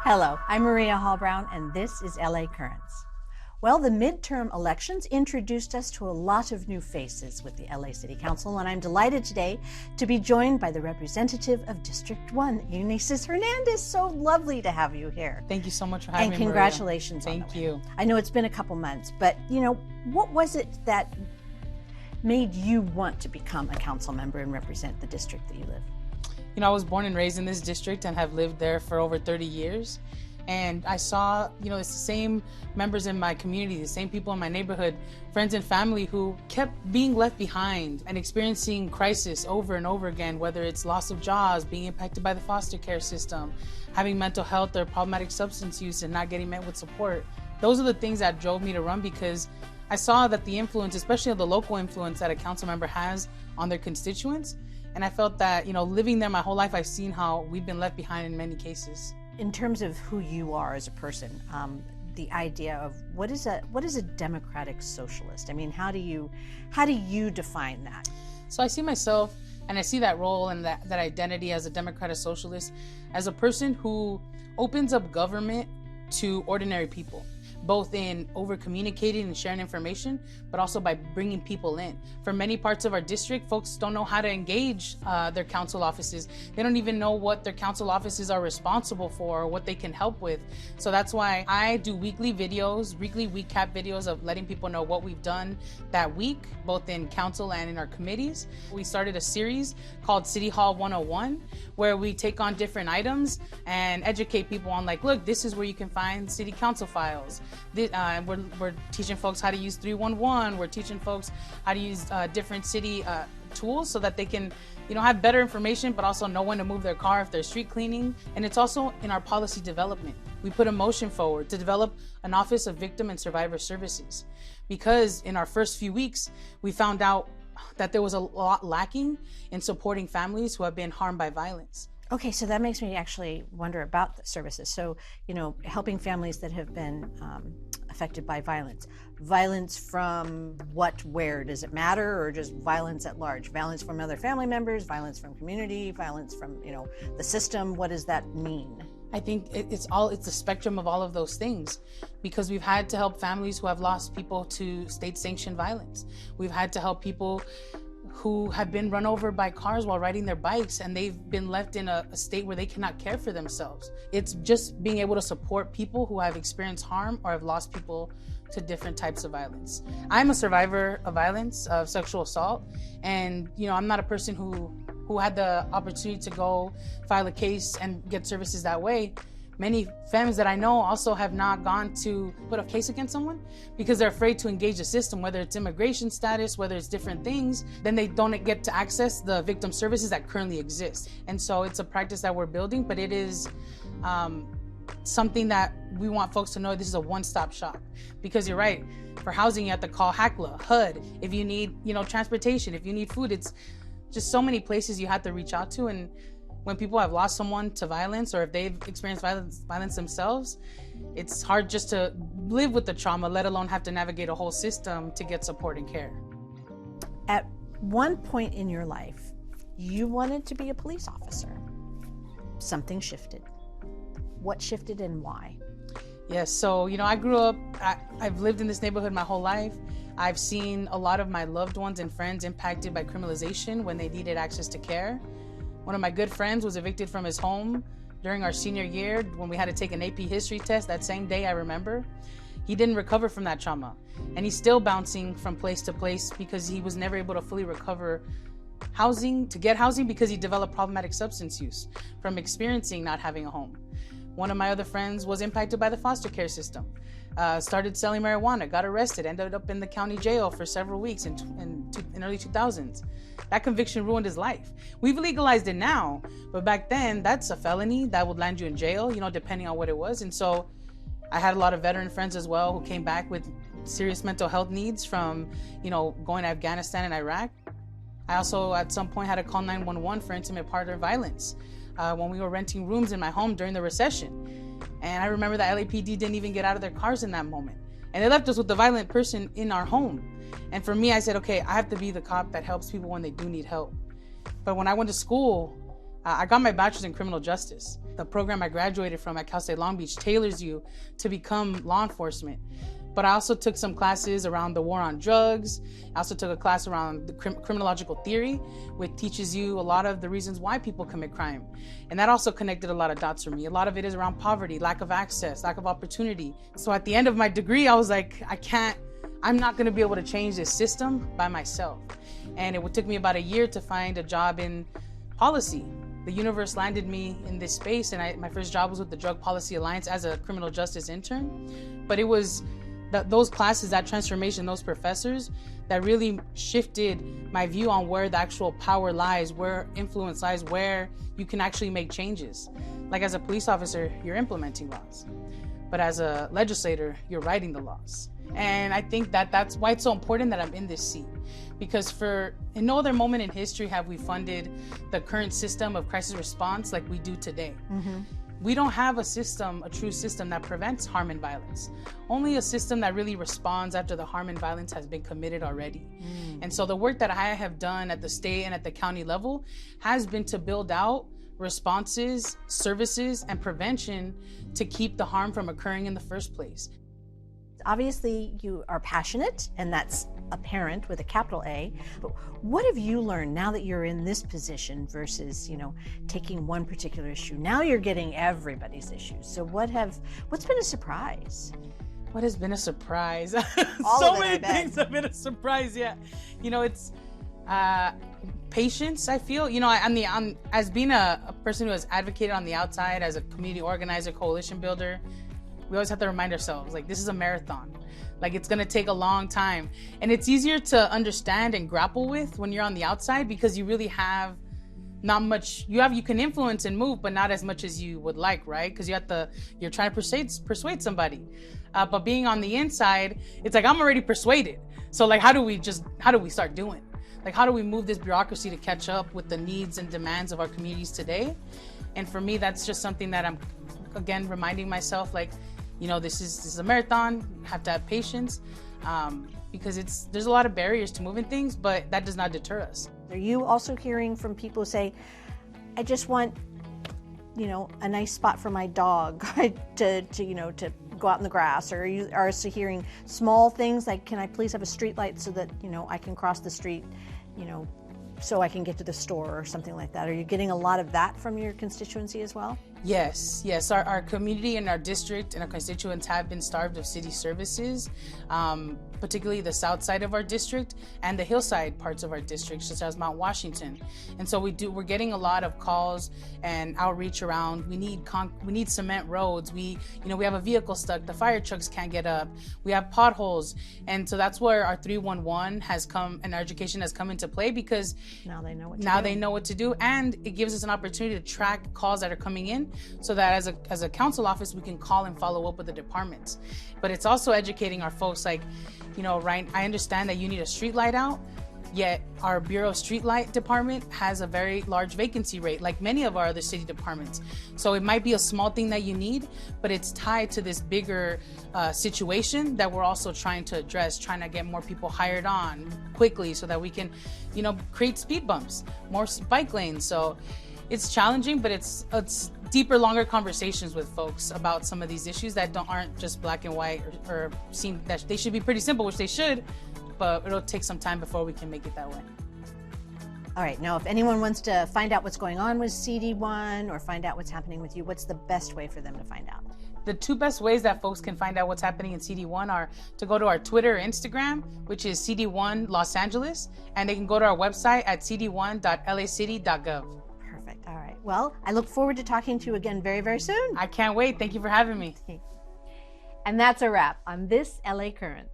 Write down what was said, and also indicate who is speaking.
Speaker 1: Hello, I'm Maria Hall-Brown, and this is LA Currents. Well, the midterm elections introduced us to a lot of new faces with the LA City Council, and I'm delighted today to be joined by the representative of District 1, Eunisses Hernandez. So lovely to have you here.
Speaker 2: Thank you so much for having me,
Speaker 1: And congratulations
Speaker 2: Maria.
Speaker 1: on
Speaker 2: Thank you.
Speaker 1: I know it's been a couple months, but what was it that made you want to become a council member and represent the district that you live?
Speaker 2: I was born and raised in this district and have lived there for over 30 years. And I saw, it's the same members in my community, the same people in my neighborhood, friends and family who kept being left behind and experiencing crisis over and over again, whether it's loss of jobs, being impacted by the foster care system, having mental health or problematic substance use and not getting met with support. Those are the things that drove me to run, because I saw that the influence, especially the local influence that a council member has on their constituents. And I felt that, living there my whole life, I've seen how we've been left behind in many cases.
Speaker 1: In terms of who you are as a person, the idea of what is a democratic socialist? I mean, how do you define that?
Speaker 2: So I see myself, and I see that role and that identity as a democratic socialist, as a person who opens up government to ordinary people, both in over communicating and sharing information, but also by bringing people in. For many parts of our district, folks don't know how to engage their council offices. They don't even know what their council offices are responsible for or what they can help with. So that's why I do weekly recap videos of letting people know what we've done that week, both in council and in our committees. We started a series called City Hall 101, where we take on different items and educate people on, like, look, this is where you can find city council files. We're teaching folks how to use 311. We're teaching folks how to use different city tools so that they can, have better information, but also know when to move their car if they're street cleaning. And it's also in our policy development. We put a motion forward to develop an Office of Victim and Survivor Services, because in our first few weeks, we found out that there was a lot lacking in supporting families who have been harmed by violence.
Speaker 1: Okay, so that makes me actually wonder about the services. So, helping families that have been affected by violence. Violence from what, where? Does it matter, or just violence at large? Violence from other family members, violence from community, violence from, the system? What does that mean?
Speaker 2: I think it's the spectrum of all of those things, because we've had to help families who have lost people to state-sanctioned violence. We've had to help people who have been run over by cars while riding their bikes, and they've been left in a state where they cannot care for themselves. It's just being able to support people who have experienced harm or have lost people to different types of violence. I'm a survivor of violence, of sexual assault, and I'm not a person who had the opportunity to go file a case and get services that way. Many families that I know also have not gone to put a case against someone because they're afraid to engage the system, whether it's immigration status, whether it's different things. Then they don't get to access the victim services that currently exist. And so it's a practice that we're building, but it is something that we want folks to know this is a one-stop shop. Because you're right, for housing you have to call HACLA, HUD. If you need transportation, if you need food, it's just so many places you have to reach out to. And when people have lost someone to violence, or if they've experienced violence themselves, it's hard just to live with the trauma, let alone have to navigate a whole system to get support and care.
Speaker 1: At one point in your life, you wanted to be a police officer. Something shifted. What shifted and why?
Speaker 2: Yes, so, I grew up, I've lived in this neighborhood my whole life. I've seen a lot of my loved ones and friends impacted by criminalization when they needed access to care. One of my good friends was evicted from his home during our senior year when we had to take an AP history test that same day, I remember. He didn't recover from that trauma, and he's still bouncing from place to place because he was never able to fully recover to get housing because he developed problematic substance use from experiencing not having a home. One of my other friends was impacted by the foster care system, started selling marijuana, got arrested, ended up in the county jail for several weeks in early 2000s. That conviction ruined his life. We've legalized it now, but back then that's a felony that would land you in jail, depending on what it was. And so I had a lot of veteran friends as well who came back with serious mental health needs from, going to Afghanistan and Iraq. I also at some point had to call 911 for intimate partner violence when we were renting rooms in my home during the recession. And I remember the LAPD didn't even get out of their cars in that moment. And they left us with the violent person in our home. And for me, I said, okay, I have to be the cop that helps people when they do need help. But when I went to school, I got my bachelor's in criminal justice. The program I graduated from at Cal State Long Beach tailors you to become law enforcement. But I also took some classes around the war on drugs. I also took a class around the criminological theory, which teaches you a lot of the reasons why people commit crime. And that also connected a lot of dots for me. A lot of it is around poverty, lack of access, lack of opportunity. So at the end of my degree, I was like, I'm not gonna be able to change this system by myself. And it took me about a year to find a job in policy. The universe landed me in this space, and my first job was with the Drug Policy Alliance as a criminal justice intern. But it was those classes, that transformation, those professors that really shifted my view on where the actual power lies, where influence lies, where you can actually make changes. Like as a police officer, you're implementing laws. But as a legislator, you're writing the laws. And I think that's why it's so important that I'm in this seat. Because in no other moment in history have we funded the current system of crisis response like we do today. Mm-hmm. We don't have a true system that prevents harm and violence. Only a system that really responds after the harm and violence has been committed already. And so the work that I have done at the state and at the county level has been to build out responses, services, and prevention to keep the harm from occurring in the first place.
Speaker 1: Obviously, you are passionate, and that's apparent with a capital A. But what have you learned now that you're in this position versus, taking one particular issue? Now you're getting everybody's issues. So what's been a surprise?
Speaker 2: What has been a surprise?
Speaker 1: All
Speaker 2: so
Speaker 1: of it,
Speaker 2: many things have been a surprise. Yeah, it's patience. I feel, as being a person who has advocated on the outside as a community organizer, coalition builder. We always have to remind ourselves, this is a marathon. It's gonna take a long time. And it's easier to understand and grapple with when you're on the outside because you really have not much, you can influence and move, but not as much as you would like, right? Because you're trying to persuade somebody. But being on the inside, it's I'm already persuaded. So how do we start doing? How do we move this bureaucracy to catch up with the needs and demands of our communities today? And for me, that's just something that I'm, again, reminding myself, this is a marathon. You have to have patience because there's a lot of barriers to moving things, but that does not deter us.
Speaker 1: Are you also hearing from people who say, I just want, a nice spot for my dog to go out in the grass? Or are you also hearing small things like, can I please have a street light so that, I can cross the street, so I can get to the store or something like that? Are you getting a lot of that from your constituency as well?
Speaker 2: Yes. Our community and our district and our constituents have been starved of city services, particularly the south side of our district and the hillside parts of our district, such as Mount Washington. And so we're getting a lot of calls and outreach around, we need cement roads. We have a vehicle stuck, the fire trucks can't get up, we have potholes. And so that's where our 311 has come and our education has come into play, because
Speaker 1: now they know what to
Speaker 2: do, and it gives us an opportunity to track calls that are coming in, so that as a council office, we can call and follow up with the departments. But it's also educating our folks, right, I understand that you need a street light out, yet our Bureau of Streetlight Department has a very large vacancy rate, like many of our other city departments. So it might be a small thing that you need, but it's tied to this bigger situation that we're also trying to address, trying to get more people hired on quickly so that we can, create speed bumps, more bike lanes. So it's challenging, but it's deeper, longer conversations with folks about some of these issues that aren't just black and white or seem that they should be pretty simple, which they should, but it'll take some time before we can make it that way.
Speaker 1: All right, now if anyone wants to find out what's going on with CD1 or find out what's happening with you, what's the best way for them to find out?
Speaker 2: The two best ways that folks can find out what's happening in CD1 are to go to our Twitter or Instagram, which is CD1 Los Angeles, and they can go to our website at cd1.lacity.gov.
Speaker 1: Perfect. All right. Well, I look forward to talking to you again very, very soon.
Speaker 2: I can't wait. Thank you for having me.
Speaker 1: And that's a wrap on this LA Current.